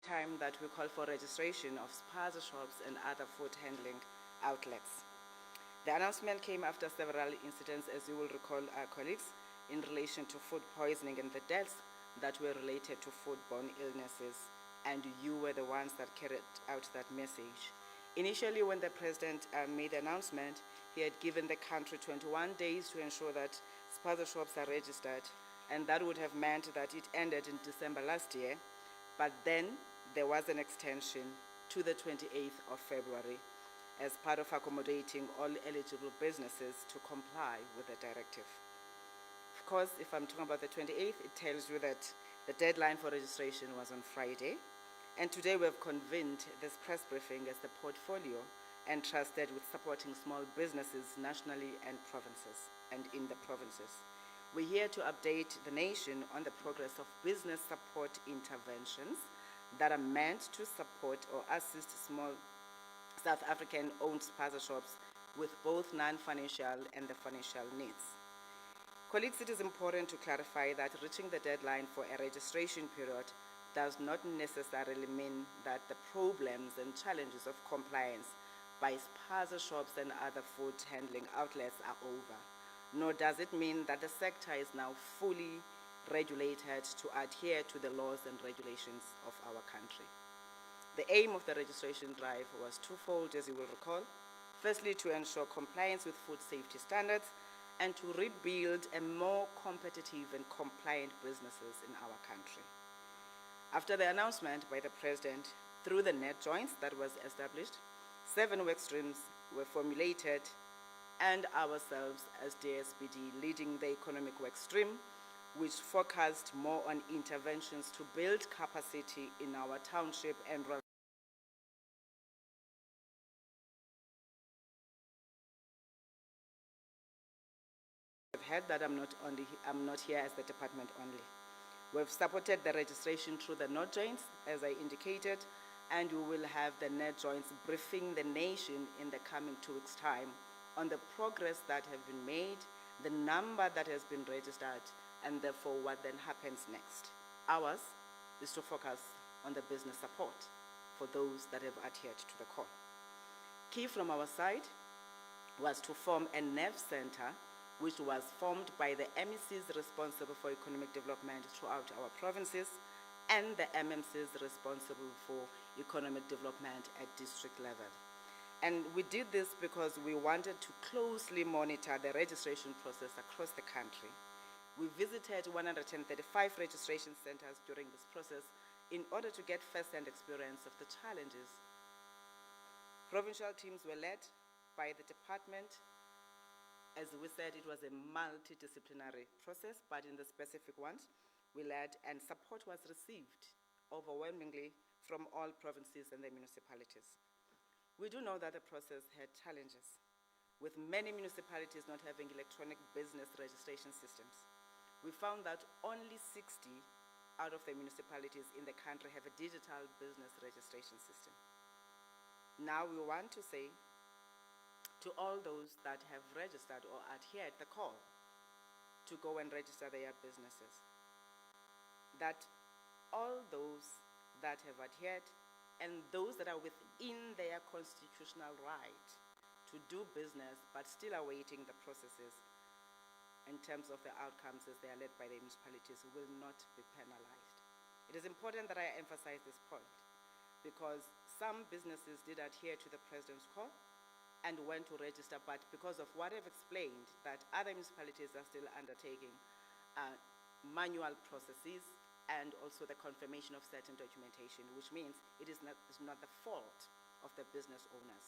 time that we call for registration of Spaza shops and other food handling outlets. The announcement came after several incidents, as you will recall, our colleagues, in relation to food poisoning and the deaths that were related to foodborne illnesses, and you were the ones that carried out that message. Initially, when the President made the announcement, he had given the country 21 days to ensure that Spaza shops are registered, and that would have meant that it ended in December last year, but then there was an extension to the 28th of February as part of accommodating all eligible businesses to comply with the directive. Of course, if I'm talking about the 28th, it tells you that the deadline for registration was on Friday, and today we have convened this press briefing as the portfolio entrusted with supporting small businesses nationally and in the provinces. We're here to update the nation on the progress of business support interventions that are meant to support or assist small South African-owned Spaza shops with both non-financial and the financial needs. Colleagues, it is important to clarify that reaching the deadline for a registration period does not necessarily mean that the problems and challenges of compliance by Spaza shops and other food handling outlets are over, nor does it mean that the sector is now fully regulated to adhere to the laws and regulations of our country. The aim of the registration drive was twofold, as you will recall. Firstly, to ensure compliance with food safety standards and to rebuild a more competitive and compliant businesses in our country. After the announcement by the President, through the net joints that was established, 7 work streams were formulated, and ourselves as DSBD leading the economic work stream, which focused more on interventions to build capacity in our township and rural. I've heard that I'm not here as the department only. We've supported the registration through the net joints, as I indicated, and we will have the net joints briefing the nation in the coming 2 weeks' time on the progress that have been made, the number that has been registered, and therefore what then happens next. Ours is to focus on the business support for those that have adhered to the call. Key from our side was to form a NEF center, which was formed by the MECs responsible for economic development throughout our provinces and the MMCs responsible for economic development at district level. And we did this because we wanted to closely monitor the registration process across the country. We visited 135 registration centers during this process in order to get first-hand experience of the challenges. Provincial teams were led by the department. As we said, it was a multidisciplinary process, but in the specific ones, we led and support was received overwhelmingly from all provinces and the municipalities. We do know that the process had challenges, with many municipalities not having electronic business registration systems. We found that only 60 out of the municipalities in the country have a digital business registration system. Now we want to say to all those that have registered or adhered the call to go and register their businesses, that all those that have adhered and those that are within their constitutional right to do business but still awaiting the processes in terms of the outcomes as they are led by the municipalities will not be penalized. It is important that I emphasize this point because some businesses did adhere to the President's call and went to register, but because of what I've explained, that other municipalities are still undertaking manual processes and also the confirmation of certain documentation, which means it is not the fault of the business owners.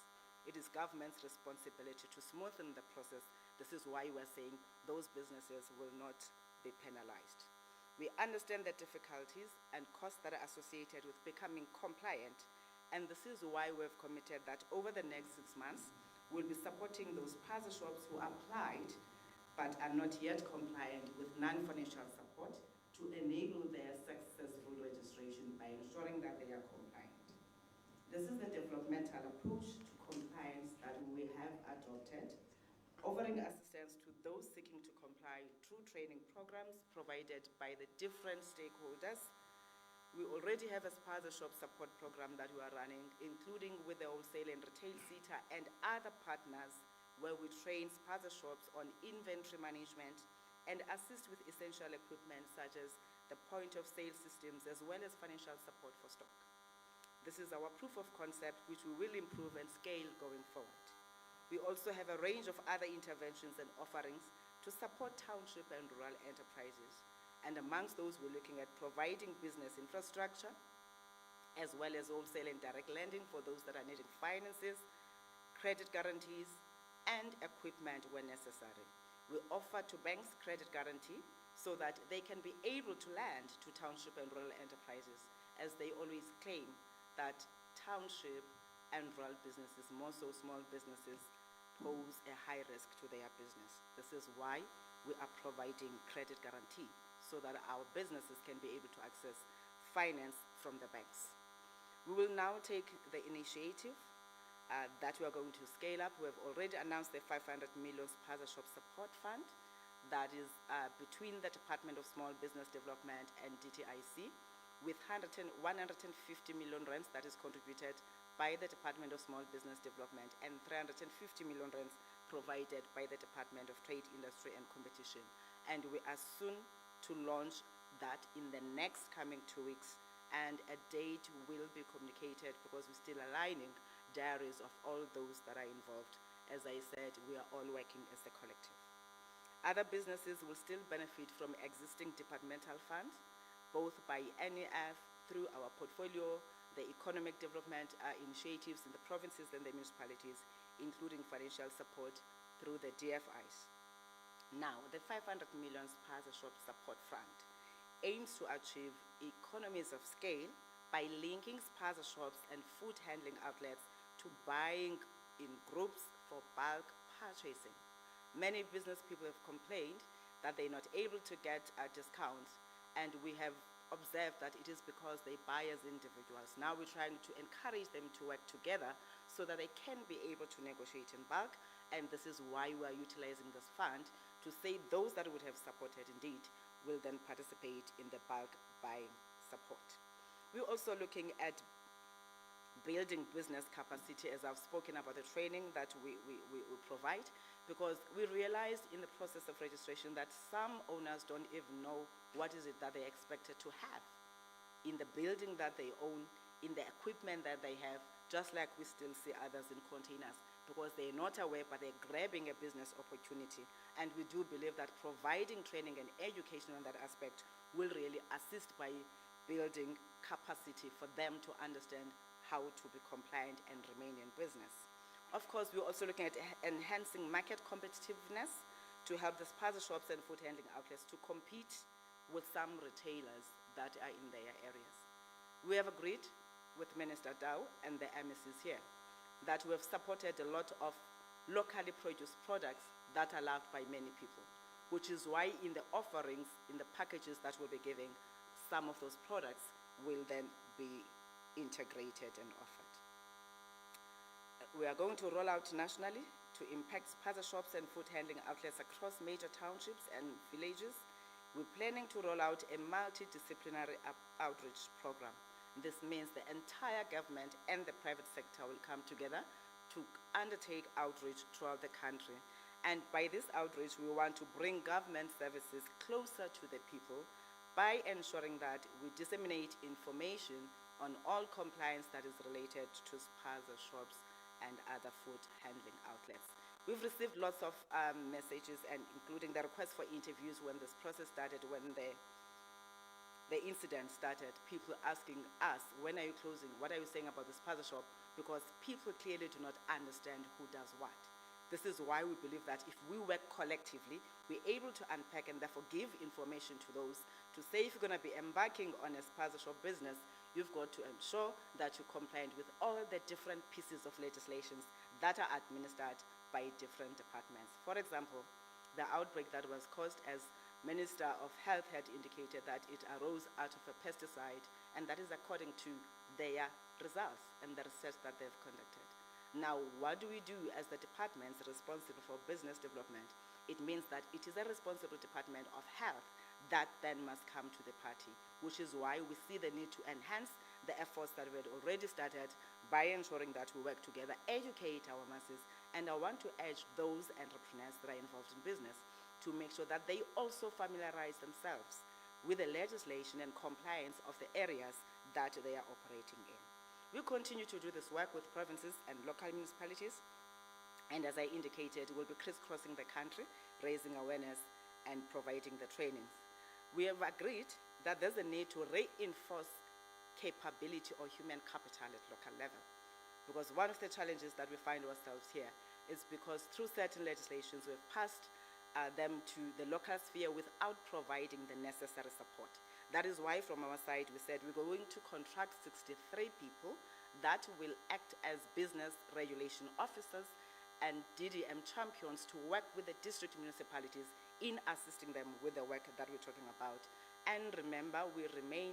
It is government's responsibility to smoothen the process. This is why we're saying those businesses will not be penalized. We understand the difficulties and costs that are associated with becoming compliant, and this is why we've committed that over the next 6 months, we'll be supporting those Spaza shops who applied but are not yet compliant with non-financial support to enable their successful registration by ensuring that they are compliant. This is the developmental approach to compliance that we have adopted, offering assistance to those seeking to comply through training programs provided by the different stakeholders We already have a Spaza shop support program that we are running, including with the wholesale and retail SETA and other partners, where we train Spaza shops on inventory management and assist with essential equipment such as the point of sale systems as well as financial support for stock. This is our proof of concept, which we will improve and scale going forward. We also have a range of other interventions and offerings to support township and rural enterprises. And amongst those, we're looking at providing business infrastructure, as well as wholesale and direct lending for those that are needing finances, credit guarantees, and equipment when necessary. We offer to banks credit guarantee so that they can be able to lend to township and rural enterprises, as they always claim that township and rural businesses, more so small businesses, pose a high risk to their business. This is why we are providing credit guarantee, so that our businesses can be able to access finance from the banks. We will now take the initiative that we are going to scale up. We have already announced the 500 million Spaza Shop Support Fund that is between the Department of Small Business Development and DTIC, with 150 million rands that is contributed by the Department of Small Business Development and 350 million rands provided by the Department of Trade, Industry and Competition. And we are soon to launch that in the next coming 2 weeks, and a date will be communicated because we're still aligning diaries of all those that are involved. As I said, we are all working as a collective. Other businesses will still benefit from existing departmental funds, both by NEF, through our portfolio, the economic development initiatives in the provinces and the municipalities, including financial support through the DFIs. Now, the 500 million Spaza Shop Support Fund aims to achieve economies of scale by linking Spaza shops and food handling outlets to buying in groups for bulk purchasing. Many business people have complained that they're not able to get discounts, and we have observed that it is because they buy as individuals. Now we're trying to encourage them to work together so that they can be able to negotiate in bulk, and this is why we are utilizing this fund to say those that would have supported indeed will then participate in the bulk buying support. We're also looking at building business capacity, as I've spoken about the training that we provide, because we realized in the process of registration that some owners don't even know what is it that they're expected to have in the building that they own, in the equipment that they have, just like we still see others in containers, because they're not aware, but they're grabbing a business opportunity. And we do believe that providing training and education on that aspect will really assist by building capacity for them to understand how to be compliant and remain in business. Of course, we're also looking at enhancing market competitiveness to help the Spaza shops and food handling outlets to compete with some retailers that are in their areas. We have agreed with Minister Dow and the MECs here that we have supported a lot of locally produced products that are loved by many people, which is why in the offerings, in the packages that we'll be giving, some of those products will then be integrated and offered. We are going to roll out nationally to impact Spaza shops and food handling outlets across major townships and villages. We're planning to roll out a multidisciplinary outreach program. This means the entire government and the private sector will come together to undertake outreach throughout the country. And by this outreach, we want to bring government services closer to the people by ensuring that we disseminate information on all compliance that is related to Spaza shops and other food handling outlets. We've received lots of messages, and including the request for interviews when this process started, when the incident started, people asking us, when are you closing? What are you saying about the Spaza shop? Because people clearly do not understand who does what. This is why we believe that if we work collectively, we're able to unpack and therefore give information to those to say if you're going to be embarking on a Spaza shop business, you've got to ensure that you're compliant with all the different pieces of legislations that are administered by different departments. For example, the outbreak that was caused, as Minister of Health had indicated, that it arose out of a pesticide, and that is according to their results and the research that they've conducted. Now, what do we do as the departments responsible for business development? It means that it is a responsible department of health that then must come to the party, which is why we see the need to enhance the efforts that we had already started by ensuring that we work together, educate our masses, and I want to urge those entrepreneurs that are involved in business to make sure that they also familiarize themselves with the legislation and compliance of the areas that they are operating in. We continue to do this work with provinces and local municipalities, and as I indicated, we'll be crisscrossing the country, raising awareness and providing the trainings. We have agreed that there's a need to reinforce capability or human capital at local level, because one of the challenges that we find ourselves here is because through certain legislations we've passed them to the local sphere without providing the necessary support. That is why from our side we said we're going to contract 63 people that will act as business regulation officers and DDM champions to work with the district municipalities in assisting them with the work that we're talking about. And remember, we remain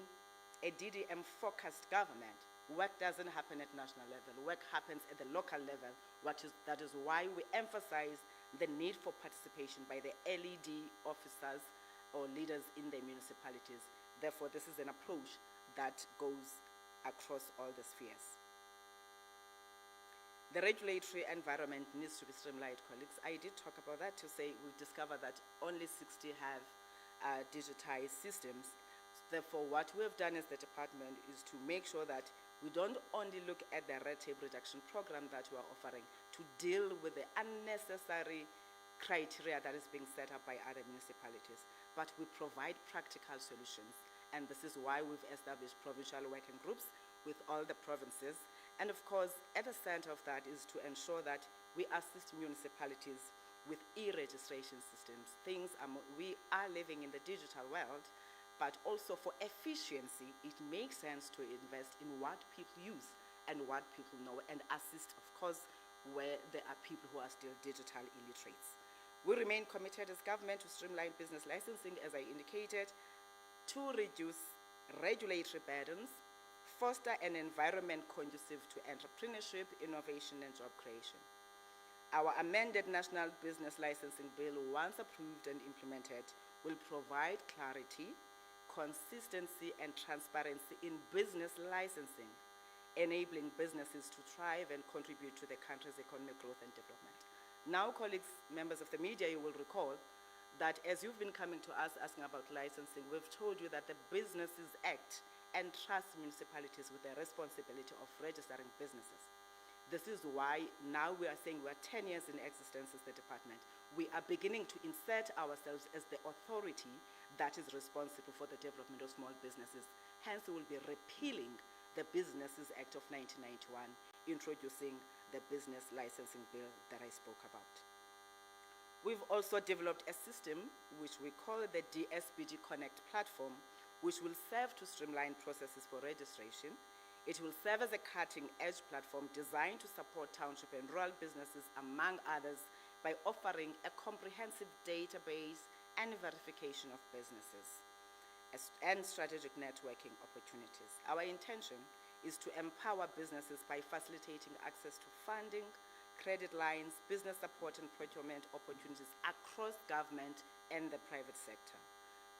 a DDM-focused government. Work doesn't happen at national level. Work happens at the local level. That is why we emphasize the need for participation by the LED officers or leaders in the municipalities. Therefore, this is an approach that goes across all the spheres. The regulatory environment needs to be streamlined, colleagues. I did talk about that to say we've discovered that only 60 have digitized systems. Therefore, what we have done as the department is to make sure that we don't only look at the red tape reduction program that we are offering to deal with the unnecessary criteria that is being set up by other municipalities, but we provide practical solutions. And this is why we've established provincial working groups with all the provinces. And of course, at the center of that is to ensure that we assist municipalities with e-registration systems. We are living in the digital world, but also for efficiency, it makes sense to invest in what people use and what people know, and assist, of course, where there are people who are still digital illiterates. We remain committed as government to streamline business licensing, as I indicated, to reduce regulatory burdens, foster an environment conducive to entrepreneurship, innovation, and job creation. Our amended National Business Licensing Bill, once approved and implemented, will provide clarity, consistency, and transparency in business licensing, enabling businesses to thrive and contribute to the country's economic growth and development. Now, colleagues, members of the media, you will recall that as you've been coming to us asking about licensing, we've told you that the Businesses Act entrusts municipalities with the responsibility of registering businesses. This is why now we are saying we're 10 years in existence as the department. We are beginning to insert ourselves as the authority that is responsible for the development of small businesses. Hence, we will be repealing the Businesses Act of 1991, introducing the Business Licensing Bill that I spoke about. We've also developed a system which we call the DSBG Connect platform, which will serve to streamline processes for registration. It will serve as a cutting-edge platform designed to support township and rural businesses, among others, by offering a comprehensive database and verification of businesses and strategic networking opportunities. Our intention is to empower businesses by facilitating access to funding, credit lines, business support, and procurement opportunities across government and the private sector.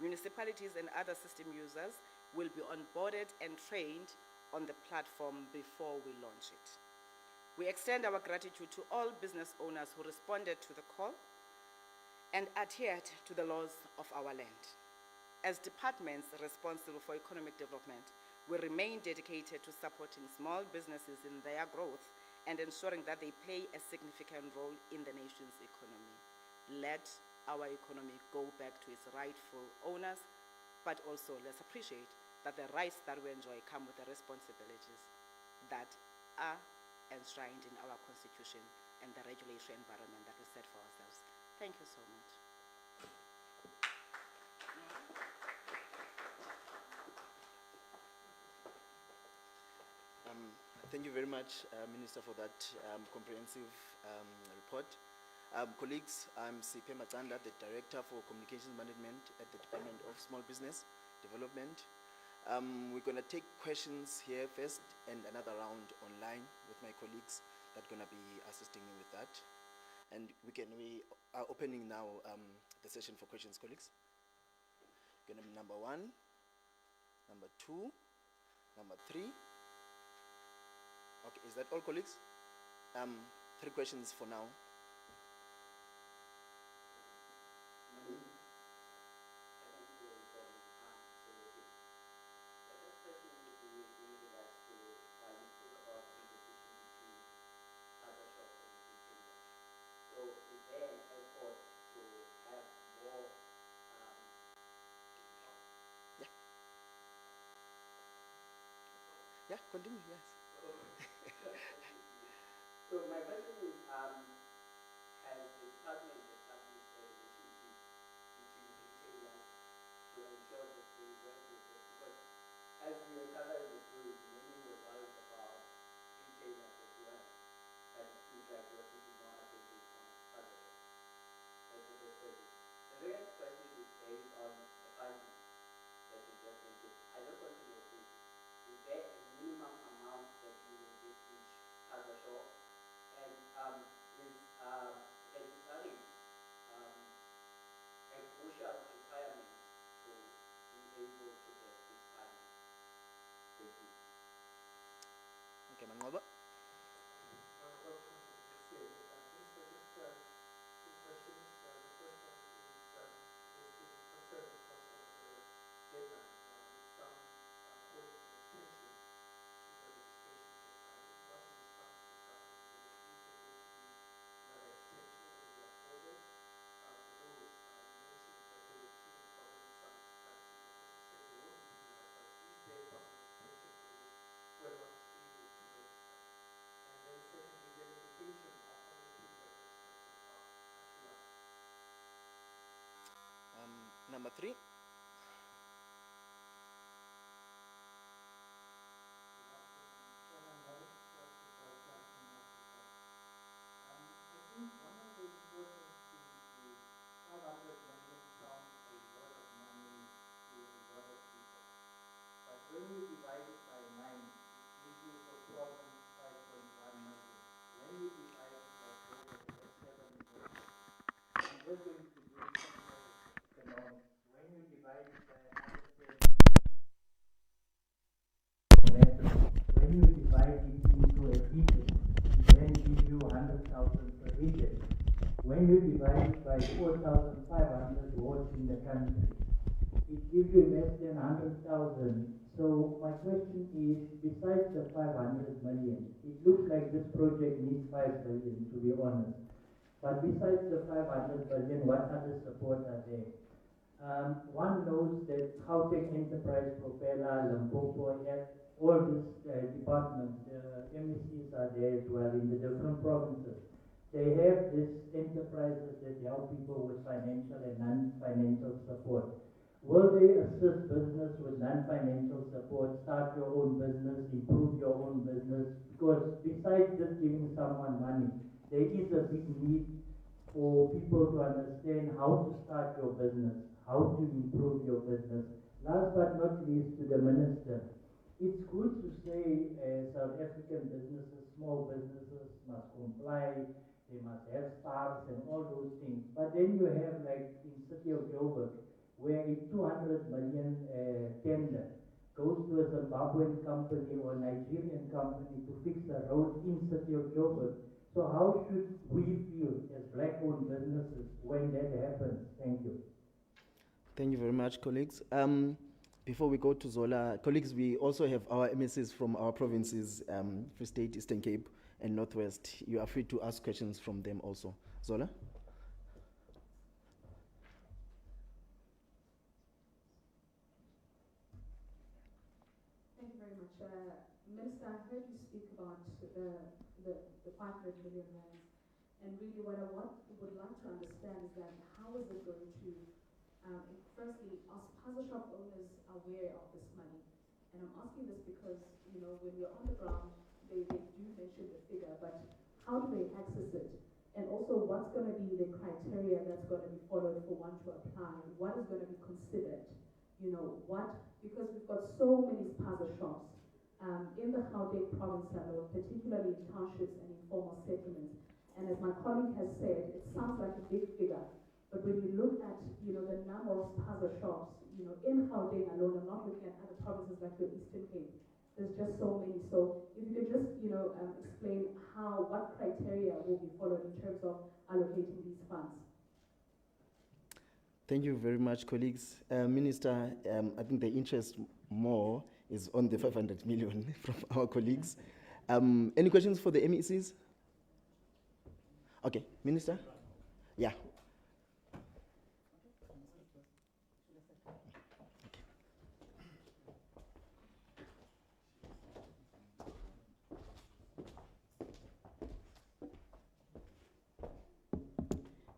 Municipalities and other system users will be onboarded and trained on the platform before we launch it. We extend our gratitude to all business owners who responded to the call and adhered to the laws of our land. As departments responsible for economic development, we remain dedicated to supporting small businesses in their growth and ensuring that they play a significant role in the nation's economy. Let our economy go back to its rightful owners, but also let's appreciate that the rights that we enjoy come with the responsibilities that are enshrined in our Constitution and the regulatory environment that we set for ourselves. Thank you so much. Thank you very much, Minister, for that comprehensive report. Colleagues, I'm Sipe Matanda, the Director for Communications Management at the Department of Small Business Development. We're going to take questions here first and another round online with my colleagues that are going to be assisting me with that. And we are opening now the session for questions, colleagues. Gonna be number 1, number 2, number 3. Okay, is that all, colleagues? 3 questions for now. Yeah, continue, yes. So my question is, has the department established a relationship between retailers to ensure that they work with it? Because as we were covering the story, many were worried about retailers as well. And it seems like you're putting more attention on other. That's the first question. The second question is based on the funding that you just mentioned. I just want to know, is there a minimum amount that you will give each other shop? And is registering a crucial requirement to be able to get this funding? Thank you. Okay, Mangoba. Number 3. When you divide it by 9, it gives you for province 5.1 million. When you divide it by 4, that's 7 million. I'm just going to do some economics. When you divide it by 110, when you divide it into a region, it then gives you 100,000 per region. When you divide it by 4,500 wards in the country, it gives you less than 100,000. So my question is, besides the 500 million, it looks like this project needs 5 billion, to be honest. But besides the 500 billion, what other support are there? One knows that Gauteng Enterprise Propeller, Limpopo, all these departments, MECs are there as well in the different provinces. They have these enterprises that help people with financial and non-financial support. Will they assist business with non-financial support, start your own business, improve your own business? Because besides just giving someone money, there is a big need for people to understand how to start your business, how to improve your business. Last but not least, to the minister, it's good to say South African businesses, small businesses must comply, they must have staffs and all those things. But then you have, like in City of Joburg, where a 200 million tender goes to a Zimbabwean company or Nigerian company to fix a road in City of Joburg. So how should we feel as black-owned businesses when that happens? Thank you. Thank you very much, colleagues. Before we go to Zola, colleagues, we also have our MSs from our provinces, Free State, Eastern Cape, and Northwest. You are free to ask questions from them also. Zola? Thank you very much. Minister, I heard you speak about the 500 million rands. And really what I would like to understand is that how is it going to, firstly, are Spaza shop owners aware of this money? And I'm asking this because, you know, when you're on the ground, they do mention the figure, but how do they access it? And also, what's going to be the criteria that's going to be followed for one to apply? What is going to be considered? You know, because we've got so many Spaza shops in the Gauteng province alone, particularly in townships and informal settlements. And as my colleague has said, it sounds like a big figure, but when you look at, you know, the number of Spaza shops, in Gauteng alone, I'm not looking at other provinces like your Eastern Cape. There's just so many. So if you could just, explain what criteria will be followed in terms of allocating these funds. Thank you very much, colleagues. Minister, I think the interest more is on the 500 million from our colleagues. Any questions for the MECs? Okay, Minister? Yeah.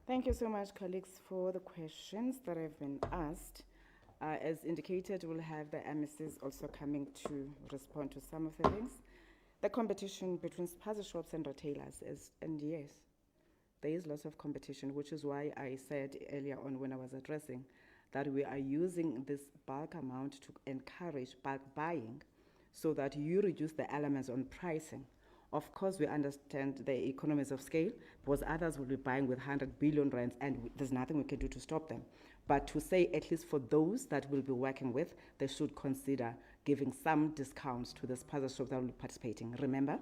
Thank you so much, colleagues, for the questions that have been asked. As indicated, we'll have the MECs also coming to respond to some of the things. The competition between spaza shops and retailers and yes, there is lots of competition, which is why I said earlier on when I was addressing that we are using this bulk amount to encourage bulk buying so that you reduce the elements on pricing. Of course, we understand the economies of scale because others will be buying with 100 billion rands and there's nothing we can do to stop them. But to say, at least for those that we'll be working with, they should consider giving some discounts to the spaza shops that will be participating. Remember,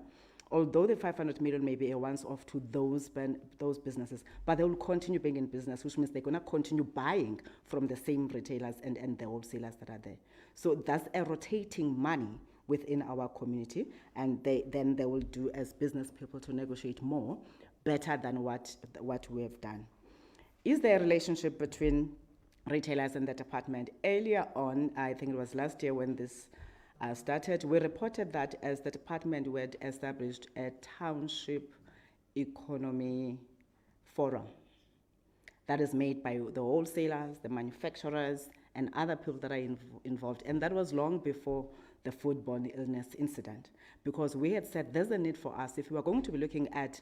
although the 500 million may be a once-off to those businesses, but they will continue being in business, which means they're going to continue buying from the same retailers and the wholesalers that are there. So that's a rotating money within our community, and then they will do as business people to negotiate more, better than what we have done. Is there a relationship between retailers and the department? Earlier on, I think it was last year when this started, we reported that as the department we had established a township economy forum that is made by the wholesalers, the manufacturers, and other people that are involved. And that was long before the foodborne illness incident, because we had said there's a need for us, if we are going to be looking at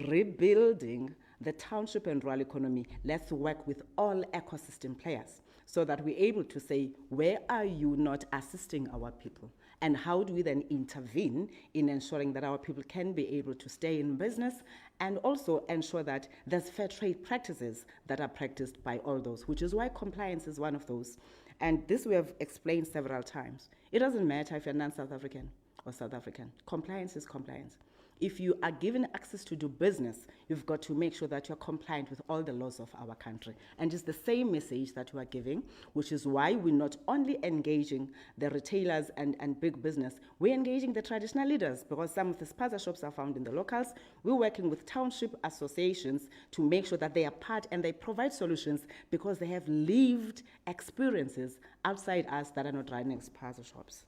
rebuilding the township and rural economy, let's work with all ecosystem players so that we're able to say, where are you not assisting our people? And how do we then intervene in ensuring that our people can be able to stay in business and also ensure that there's fair trade practices that are practiced by all those, which is why compliance is one of those. And this we have explained several times. It doesn't matter if you're non-South African or South African. Compliance is compliance. If you are given access to do business, you've got to make sure that you're compliant with all the laws of our country. And it's the same message that we are giving, which is why we're not only engaging the retailers and big business, we're engaging the traditional leaders, because some of the spaza shops are found in the locals. We're working with township associations to make sure that they are part and they provide solutions because they have lived experiences outside us that are not running spaza shops.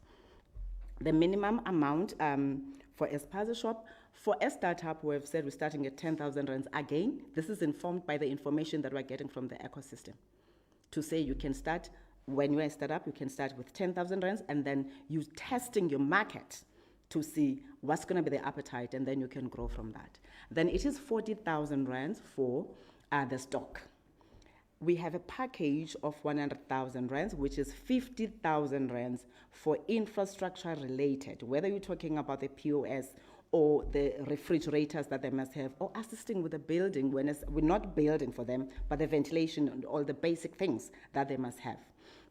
The minimum amount for a spaza shop, for a startup, we have said we're starting at 10,000 rands. Again, this is informed by the information that we're getting from the ecosystem. To say you can start, when you're a startup, you can start with 10,000 rands, and then you're testing your market to see what's going to be the appetite, and then you can grow from that. Then it is 40,000 rands for the stock. We have a package of 100,000 rands, which is 50,000 rands for infrastructure related, whether you're talking about the POS or the refrigerators that they must have, or assisting with the building when we're not building for them, but the ventilation and all the basic things that they must have.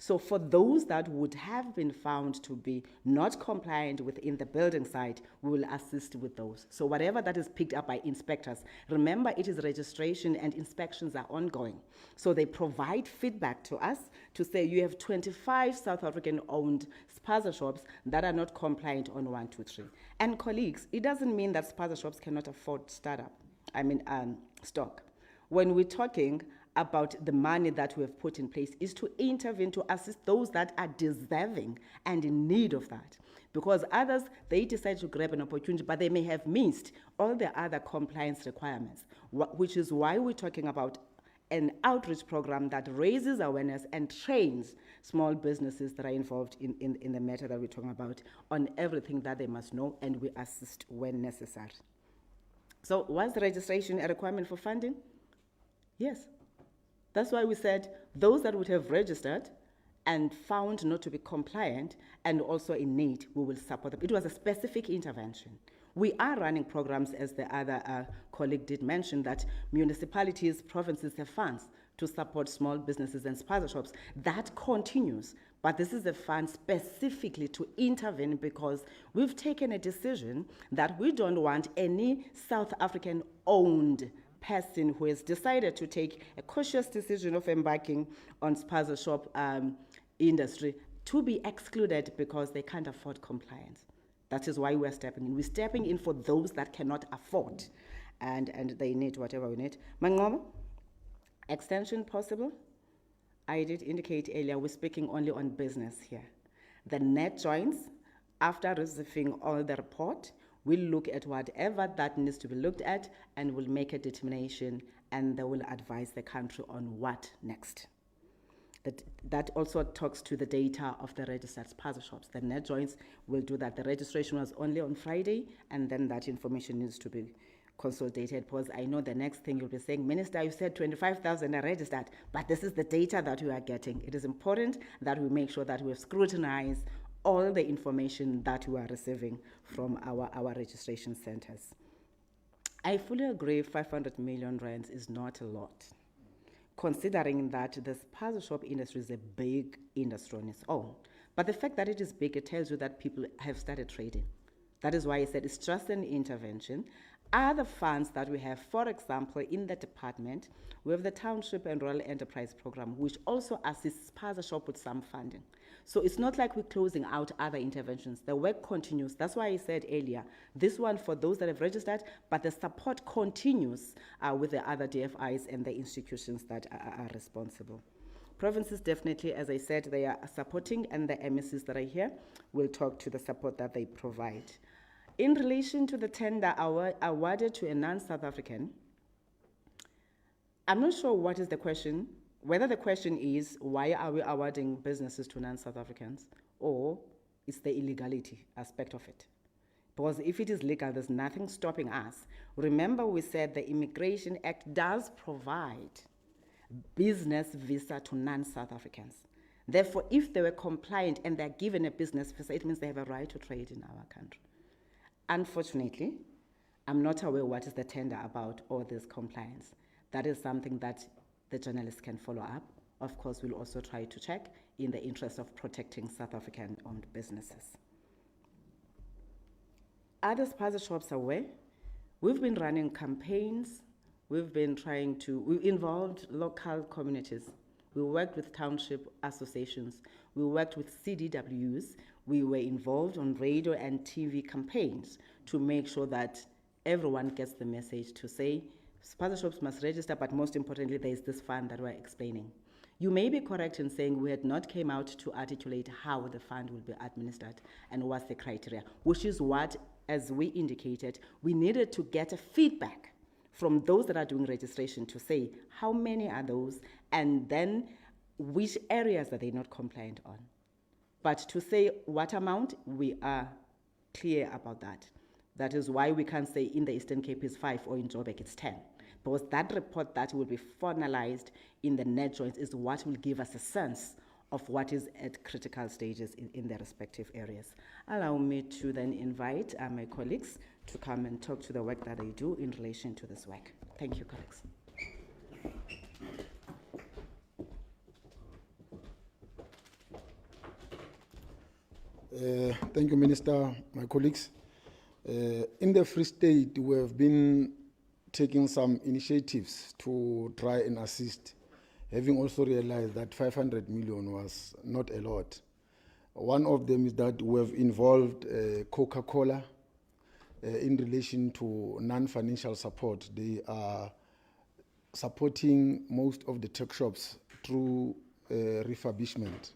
So for those that would have been found to be not compliant within the building site, we will assist with those. So whatever that is picked up by inspectors, remember it is registration and inspections are ongoing. So they provide feedback to us to say you have 25 South African owned spaza shops that are not compliant on 1, 2, 3. And colleagues, it doesn't mean that spaza shops cannot afford stock. When we're talking about the money that we have put in place is to intervene to assist those that are deserving and in need of that. Because others, they decide to grab an opportunity, but they may have missed all the other compliance requirements, which is why we're talking about an outreach program that raises awareness and trains small businesses that are involved in the matter that we're talking about on everything that they must know, and we assist when necessary. So was the registration a requirement for funding? Yes. That's why we said those that would have registered and found not to be compliant and also in need, we will support them. It was a specific intervention. We are running programs, as the other colleague did mention, that municipalities, provinces have funds to support small businesses and spaza shops. That continues, but this is a fund specifically to intervene because we've taken a decision that we don't want any South African-owned person who has decided to take a cautious decision of embarking on spaza shop industry to be excluded because they can't afford compliance. That is why we're stepping in. We're stepping in for those that cannot afford, and they need whatever we need. Mangoba, extension possible? I did indicate earlier we're speaking only on business here. The net joins, after receiving all the report, we'll look at whatever that needs to be looked at and we'll make a determination and they will advise the country on what next. That also talks to the data of the registered spaza shops. The net joins will do that. The registration was only on Friday, and then that information needs to be consolidated, because I know the next thing you'll be saying, Minister, you said 25,000 are registered, but this is the data that we are getting. It is important that we make sure that we have scrutinized all the information that we are receiving from our registration centers. I fully agree 500 million rands is not a lot, considering that the spaza shop industry is a big industry on its own. But the fact that it is big, it tells you that people have started trading. That is why I said it's just an intervention. Other funds that we have, for example, in the department, we have the Township and Rural Enterprise Program, which also assists spaza shop with some funding. So it's not like we're closing out other interventions. The work continues. That's why I said earlier, this one for those that have registered, but the support continues with the other DFIs and the institutions that are responsible. Provinces definitely, as I said, they are supporting, and the MECs that are here will talk to the support that they provide. In relation to the tender awarded to a non-South African, I'm not sure what is the question, whether the question is why are we awarding businesses to non-South Africans, or it's the illegality aspect of it. Because if it is legal, there's nothing stopping us. Remember, we said the Immigration Act does provide business visa to non-South Africans. Therefore, if they were compliant and they're given a business visa, it means they have a right to trade in our country. Unfortunately, I'm not aware what is the tender about or this compliance. That is something that the journalists can follow up. Of course, we'll also try to check in the interest of protecting South African-owned businesses. Other spaza shops are aware. We've been running campaigns. We've involved local communities. We worked with township associations. We worked with CDWs. We were involved on radio and TV campaigns to make sure that everyone gets the message to say, spaza shops must register, but most importantly, there is this fund that we're explaining. You may be correct in saying we had not came out to articulate how the fund will be administered and what's the criteria, which is what, as we indicated, we needed to get a feedback from those that are doing registration to say how many are those and then which areas are they not compliant on. But to say what amount, we are clear about that. That is why we can't say in the Eastern Cape is 5 or in Joburg it's 10. Because that report that will be finalized in the net joints is what will give us a sense of what is at critical stages in their respective areas. Allow me to then invite my colleagues to come and talk to the work that they do in relation to this work. Thank you, colleagues. Thank you, Minister, my colleagues. In the Free State, we have been taking some initiatives to try and assist, having also realized that 500 million was not a lot. One of them is that we have involved Coca-Cola in relation to non-financial support. They are supporting most of the tech shops through refurbishment.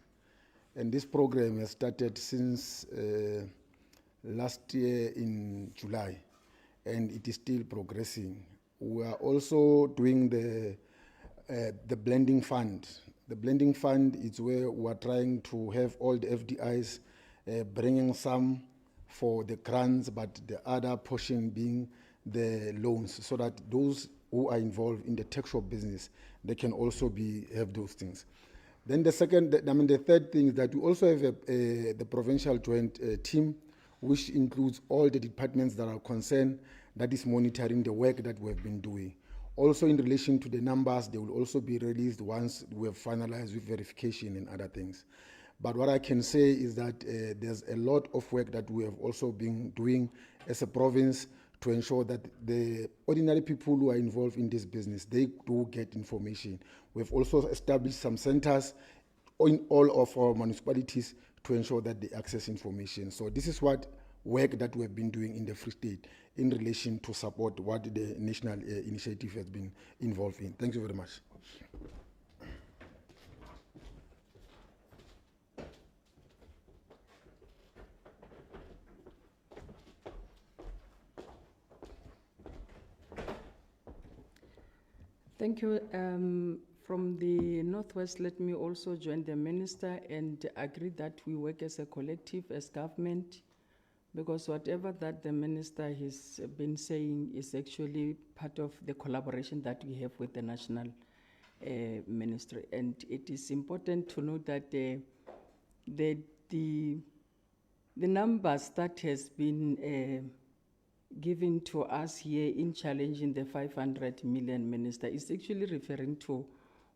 And this program has started since last year in July, and it is still progressing. We are also doing the blending fund. The blending fund is where we are trying to have all the FDIs bringing some for the grants, but the other portion being the loans, so that those who are involved in the tech shop business, they can also have those things. Then the third thing is that we also have the provincial joint team, which includes all the departments that are concerned, that is monitoring the work that we have been doing. Also, in relation to the numbers, they will also be released once we have finalized with verification and other things. But what I can say is that there's a lot of work that we have also been doing as a province to ensure that the ordinary people who are involved in this business, they do get information. We've also established some centers in all of our municipalities to ensure that they access information. So this is what work that we have been doing in the Free State in relation to support what the national initiative has been involved in. Thank you very much. Thank you. From the Northwest, let me also join the Minister and agree that we work as a collective, as government, because whatever that the Minister has been saying is actually part of the collaboration that we have with the National Ministry. And it is important to note that the numbers that has been given to us here in challenging the 500 million, Minister, is actually referring to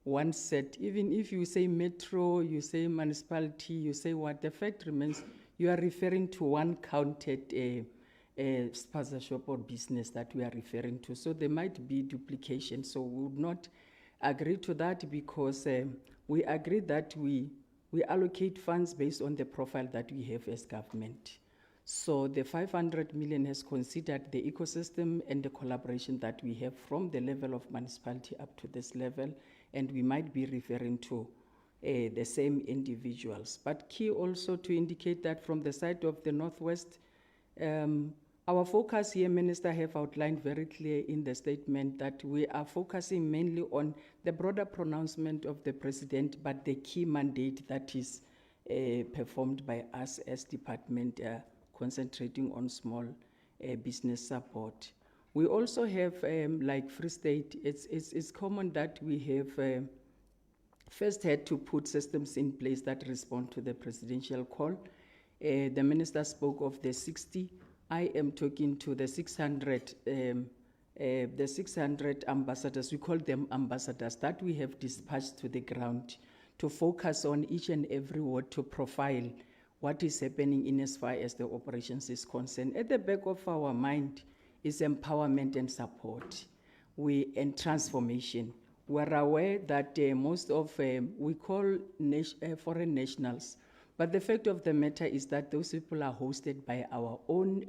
one set. Even if you say metro, you say municipality, you say what, the fact remains you are referring to one counted spaza shop or business that we are referring to. So there might be duplication. So we would not agree to that, because we agree that we allocate funds based on the profile that we have as government. So the 500 million has considered the ecosystem and the collaboration that we have from the level of municipality up to this level, and we might be referring to the same individuals. But key also to indicate that from the side of the Northwest, our focus here, Minister, have outlined very clear in the statement that we are focusing mainly on the broader pronouncement of the President, but the key mandate that is performed by us as department, concentrating on small business support. We also have, like Free State, it's common that we have first had to put systems in place that respond to the presidential call. The Minister spoke of the 60. I am talking to the 600 ambassadors, we call them ambassadors, that we have dispatched to the ground to focus on each and every ward to profile what is happening in as far as the operations is concerned. At the back of our mind is empowerment and support and transformation. We're aware that most of, we call foreign nationals, but the fact of the matter is that those people are hosted by our own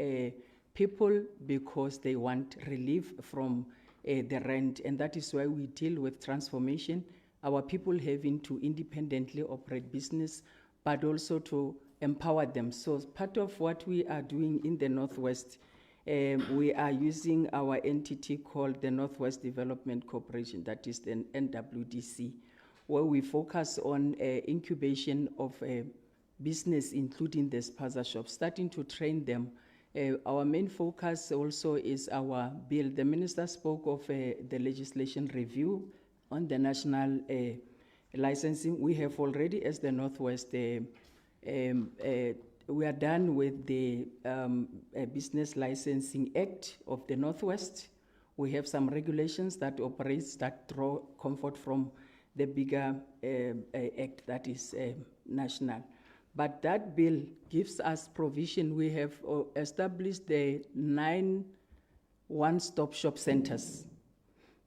people because they want relief from the rent, and that is why we deal with transformation, our people having to independently operate business, but also to empower them. So part of what we are doing in the Northwest, we are using our entity called the Northwest Development Corporation, that is the NWDC, where we focus on incubation of business, including the spaza shops, starting to train them. Our main focus also is our bill. The Minister spoke of the legislation review on the national licensing. We have already, as the Northwest, we are done with the Business Licensing Act of the Northwest. We have some regulations that operates, that draw comfort from the bigger act that is national. But that bill gives us provision. We have established the 9 one-stop shop centers,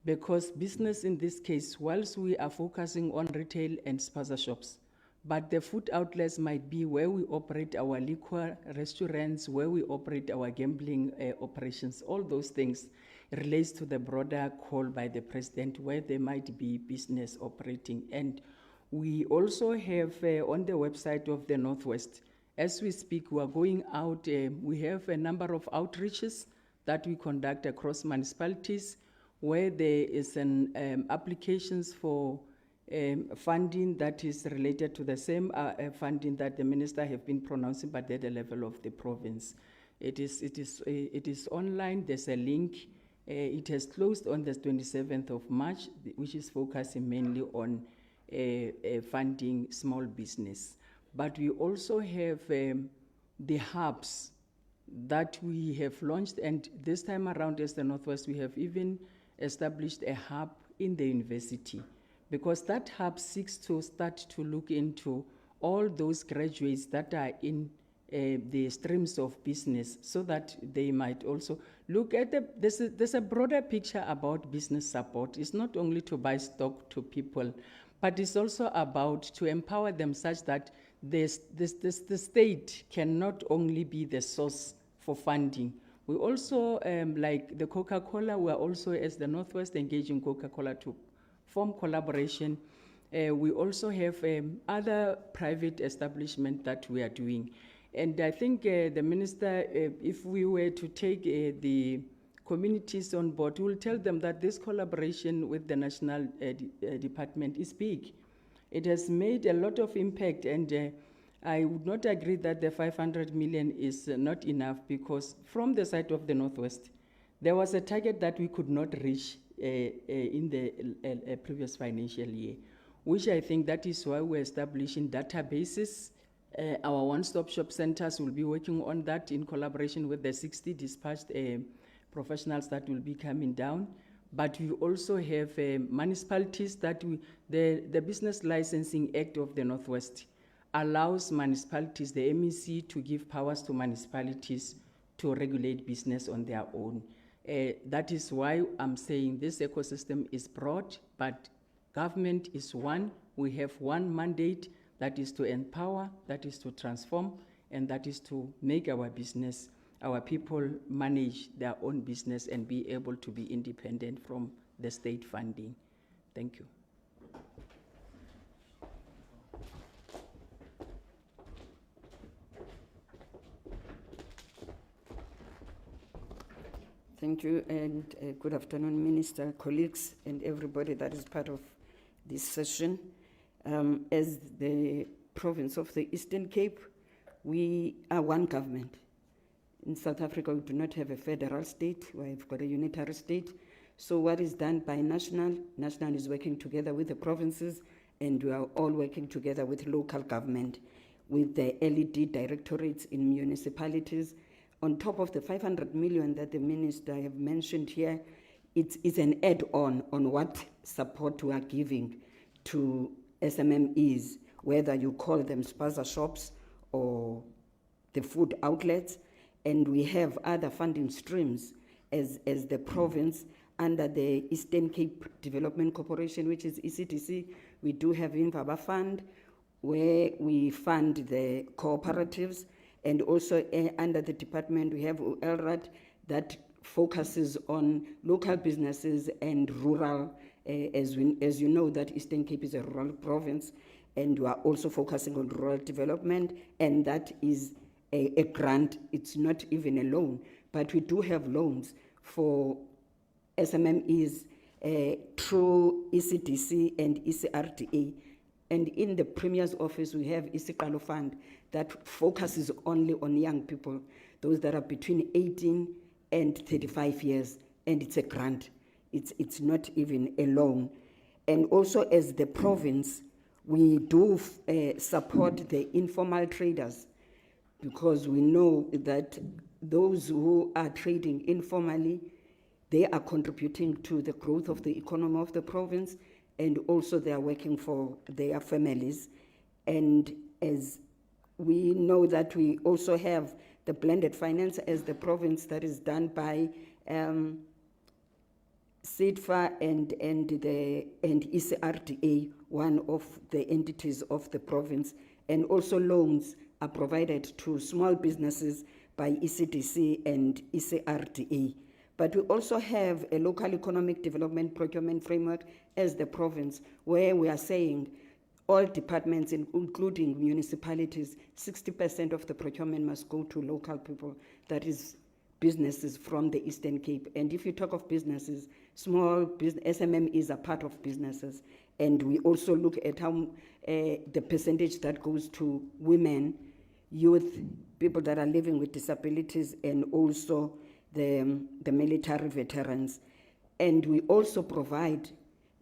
because business in this case, whilst we are focusing on retail and spaza shops, but the food outlets might be where we operate our liquor restaurants, where we operate our gambling operations. All those things relates to the broader call by the President, where there might be business operating. And we also have on the website of the Northwest, as we speak, we are going out, we have a number of outreaches that we conduct across municipalities, where there is an applications for funding that is related to the same funding that the Minister have been pronouncing, but at the level of the province. It is online. There's a link. It has closed on the 27th of March, which is focusing mainly on funding small business. But we also have the hubs that we have launched, and this time around as the Northwest, we have even established a hub in the university, because that hub seeks to start to look into all those graduates that are in the streams of business, so that they might also look at there's a broader picture about business support. It's not only to buy stock to people, but it's also about to empower them such that the state can not only be the source for funding. We also, like the Coca-Cola, we are also, as the Northwest, engaging Coca-Cola to form collaboration. We also have other private establishments that we are doing. And I think the minister, if we were to take the communities on board, we'll tell them that this collaboration with the national department is big. It has made a lot of impact, and I would not agree that the 500 million is not enough, because from the side of the Northwest, there was a target that we could not reach in the previous financial year, which I think that is why we're establishing databases. Our one-stop shop centers will be working on that in collaboration with the 60 dispatched professionals that will be coming down. But we also have municipalities that the Business Licensing Act of the Northwest allows municipalities, the MEC, to give powers to municipalities to regulate business on their own. That is why I'm saying this ecosystem is broad, but government is one. We have one mandate, that is to empower, that is to transform, and that is to make our business, our people manage their own business and be able to be independent from the state funding. Thank you. Thank you, and good afternoon, Minister, colleagues, and everybody that is part of this session. As the province of the Eastern Cape, we are one government. In South Africa, we do not have a federal state. We've got a unitary state. So what is done by national is working together with the provinces, and we are all working together with local government, with the LED directorates in municipalities. On top of the 500 million that the minister have mentioned here, it's an add-on on what support we are giving to SMMEs, whether you call them Spaza shops or the food outlets. And we have other funding streams as the province under the Eastern Cape Development Corporation, which is ECDC. We do have Imvaba Fund, where we fund the cooperatives, and also under the department we have ULRAD that focuses on local businesses and rural, as you know that Eastern Cape is a rural province, and we are also focusing on rural development, and that is a grant. It's not even a loan, but we do have loans for SMMEs through ECDC and ECRDA. And in the Premier's office, we have Isikalo Fund that focuses only on young people, those that are between 18 and 35 years, and it's a grant. It's not even a loan. And also as the province, we do support the informal traders, because we know that those who are trading informally, they are contributing to the growth of the economy of the province, and also they are working for their families. And as we know that we also have the blended finance as the province that is done by SIDFA and ECRDA, one of the entities of the province, and also loans are provided to small businesses by ECDC and ECRDA. But we also have a local economic development procurement framework as the province, where we are saying all departments, including municipalities, 60% of the procurement must go to local people, that is businesses from the Eastern Cape. And if you talk of businesses, small business, SMMEs are part of businesses. And we also look at how the percentage that goes to women, youth, people that are living with disabilities, and also the military veterans. And we also provide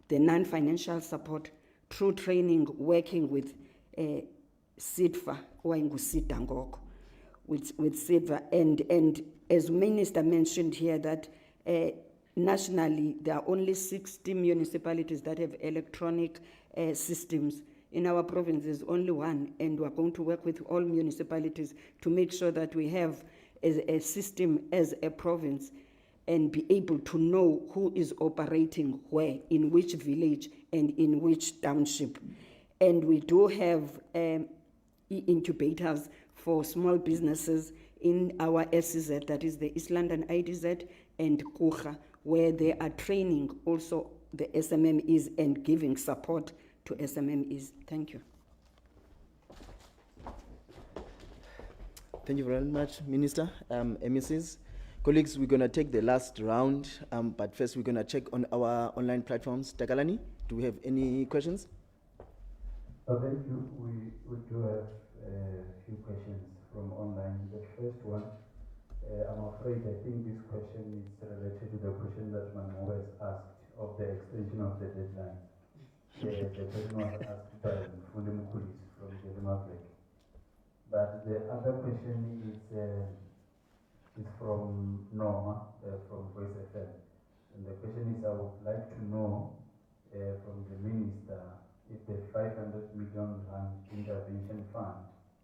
the non-financial support through training, working with SIDFA, with SIDFA. And as Minister mentioned here, that nationally, there are only 60 municipalities that have electronic systems. In our province, there's only one, and we're going to work with all municipalities to make sure that we have a system as a province and be able to know who is operating where, in which village, and in which township. And we do have incubators for small businesses in our SEZ, that is the East London IDZ, and Kucha, where they are training also the SMMEs and giving support to SMMEs. Thank you. Thank you very much, Minister. MECs. Colleagues, we're going to take the last round, but first we're going to check on our online platforms. Takalani, do we have any questions? Thank you. We do have a few questions from online. The first one, I'm afraid I think this question is related to the question that Manu has asked of the extension of the deadline. The question was asked by Fundi Mukulis from the MEC. But the other question is from Norma from Voice FM. And the question is, I would like to know from the Minister if the 500 million rand intervention fund,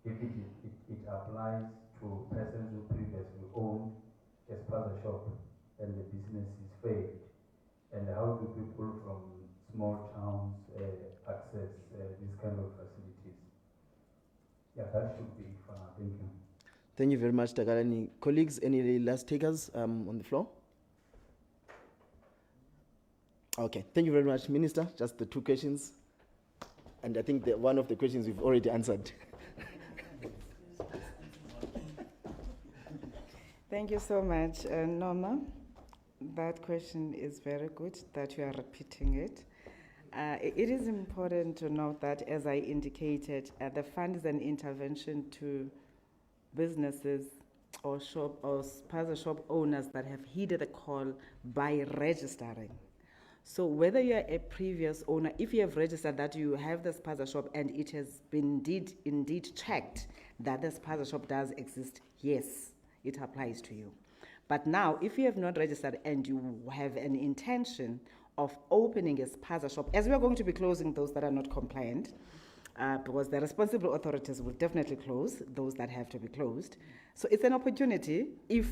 if it applies to persons who previously owned a Spaza shop and the business is failed, and how do people from small towns access these kind of facilities? Yeah, that should be it for now. Thank you. Thank you very much, Takalani. Colleagues, any last takers on the floor? Okay, thank you very much, Minister. Just the two questions. And I think that one of the questions we've already answered. Thank you so much, Norma. That question is very good that you are repeating it. It is important to note that, as I indicated, the fund is an intervention to businesses or Spaza shop owners that have heeded the call by registering. So whether you are a previous owner, if you have registered that you have the Spaza shop and it has been indeed checked that the Spaza shop does exist, yes, it applies to you. But now, if you have not registered and you have an intention of opening a Spaza shop, as we are going to be closing those that are not compliant, because the responsible authorities will definitely close those that have to be closed. So it's an opportunity. If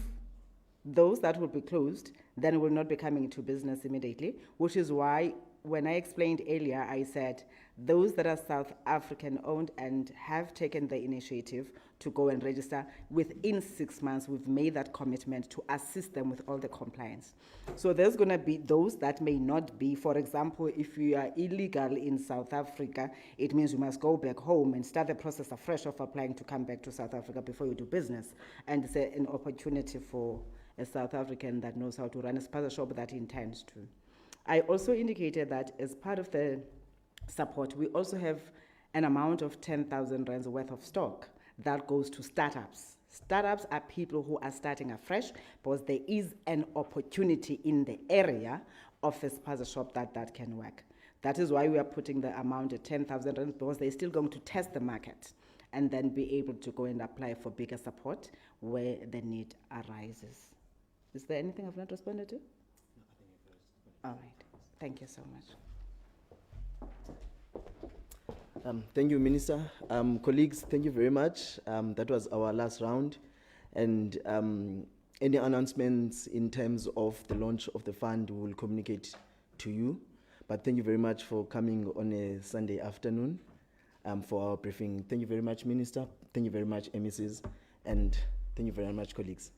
those that will be closed then will not be coming into business immediately, which is why when I explained earlier, I said those that are South African owned and have taken the initiative to go and register, within 6 months, we've made that commitment to assist them with all the compliance. So there's going to be those that may not be. For example, if you are illegal in South Africa, it means you must go back home and start the process afresh of applying to come back to South Africa before you do business. And it's an opportunity for a South African that knows how to run a Spaza shop that intends to. I also indicated that as part of the support, we also have an amount of 10,000 rands worth of stock that goes to startups. Startups are people who are starting afresh because there is an opportunity in the area of a Spaza shop that can work. That is why we are putting the amount at 10,000 rands, because they're still going to test the market and then be able to go and apply for bigger support where the need arises. Is there anything I've not responded to? No, I think you've responded. All right. Thank you so much. Thank you, Minister. Colleagues, thank you very much. That was our last round. And any announcements in terms of the launch of the fund, we will communicate to you. But thank you very much for coming on a Sunday afternoon for our briefing. Thank you very much, Minister. Thank you very much, MECs. And thank you very much, colleagues.